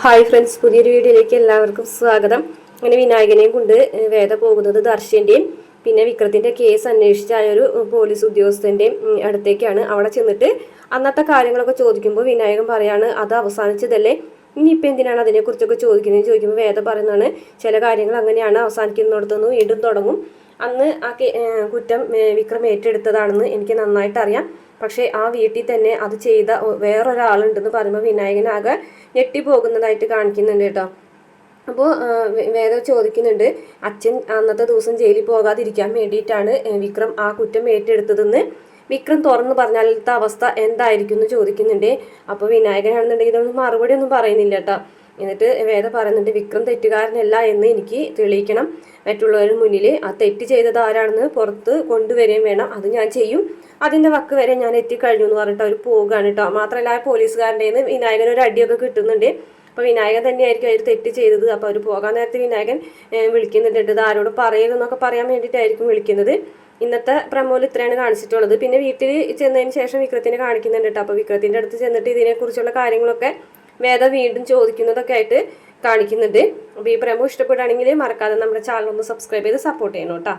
Hi friends, പുതിയൊരു വീഡിയോയിലേക്ക് എല്ലാവർക്കും സ്വാഗതം. അങ്ങനെ വിനായകനെയും കൊണ്ട് വേദ പോകുന്നത് ദർശന്റെയും പിന്നെ വിക്രത്തിന്റെ കേസ് അന്വേഷിച്ചായ ഒരു പോലീസ് ഉദ്യോഗസ്ഥന്റെയും അടുത്തേക്കാണ്. അവിടെ ചെന്നിട്ട് അന്നത്തെ കാര്യങ്ങളൊക്കെ ചോദിക്കുമ്പോൾ വിനായകൻ പറയാണ് അത് അവസാനിച്ചതല്ലേ, ഇനിയിപ്പോൾ എന്തിനാണ് അതിനെക്കുറിച്ചൊക്കെ ചോദിക്കുമ്പോൾ വേദ പറയുന്നതാണ് ചില കാര്യങ്ങൾ അങ്ങനെയാണ്, അവസാനിക്കുന്നിടത്തുനിന്ന് വീണ്ടും തുടങ്ങും. അന്ന് ആ കുറ്റം വിക്രം ഏറ്റെടുത്തതാണെന്ന് എനിക്ക് നന്നായിട്ട് അറിയാം. പക്ഷേ ആ വീട്ടിൽ തന്നെ അത് ചെയ്ത വേറൊരാളുണ്ടെന്ന് പറയുമ്പോൾ വിനായകനാകെ ഞെട്ടിപ്പോകുന്നതായിട്ട് കാണിക്കുന്നുണ്ട് കേട്ടോ. അപ്പോൾ വേദ ചോദിക്കുന്നുണ്ട്, അച്ഛൻ അന്നത്തെ ദിവസം ജയിലിൽ പോകാതിരിക്കാൻ വേണ്ടിയിട്ടാണ് വിക്രം ആ കുറ്റം ഏറ്റെടുത്തതെന്ന് വിക്രം തുറന്നു പറഞ്ഞാലത്തെ അവസ്ഥ എന്തായിരിക്കും എന്ന് ചോദിക്കുന്നുണ്ട്. അപ്പോൾ വിനായകനാണെന്നുണ്ടെങ്കിൽ ഇതൊന്നും മറുപടി ഒന്നും പറയുന്നില്ല കേട്ടോ. എന്നിട്ട് വേദ പറയുന്നുണ്ട്, വിക്രം തെറ്റുകാരനല്ല എന്ന് എനിക്ക് തെളിയിക്കണം. മറ്റുള്ളവരുടെ മുന്നിൽ ആ തെറ്റ് ചെയ്തത് ആരാണെന്ന് പുറത്ത് കൊണ്ടുവരികയും വേണം. അത് ഞാൻ ചെയ്യും. അതിൻ്റെ വക്ക് വരെ ഞാൻ എത്തിക്കഴിഞ്ഞു എന്ന് പറഞ്ഞിട്ട് അവർ പോവുകയാണ് കേട്ടോ. മാത്രമല്ല ആ പോലീസുകാരൻ്റെ നിന്ന് വിനായകൻ ഒരു അടിയൊക്കെ കിട്ടുന്നുണ്ട്. അപ്പോൾ വിനായകൻ തന്നെയായിരിക്കും അവർ തെറ്റ് ചെയ്തത്. അപ്പോൾ അവർ പോകാൻ നേരത്തെ വിനായകൻ വിളിക്കുന്നുണ്ട്, ഇത് ആരോട് പറയരുതെന്നൊക്കെ പറയാൻ വേണ്ടിയിട്ടായിരിക്കും വിളിക്കുന്നത്. ഇന്നത്തെ പ്രമോയിൽ ഇത്രയാണ് കാണിച്ചിട്ടുള്ളത്. പിന്നെ വീട്ടിൽ ചെന്നതിന് ശേഷം വിക്രത്തിനെ കാണിക്കുന്നുണ്ട് കേട്ടോ. അപ്പോൾ വിക്രത്തിൻ്റെ അടുത്ത് ചെന്നിട്ട് ഇതിനെക്കുറിച്ചുള്ള കാര്യങ്ങളൊക്കെ വേദ വീണ്ടും ചോദിക്കുന്നതൊക്കെ ആയിട്ട് കാണിക്കുന്നുണ്ട്. അപ്പോൾ ഈ പ്രമോ ഇഷ്ടപ്പെടുകയാണെങ്കിൽ മറക്കാതെ നമ്മുടെ ചാനൽ ഒന്ന് സബ്സ്ക്രൈബ് ചെയ്ത് സപ്പോർട്ട് ചെയ്യണം കേട്ടോ.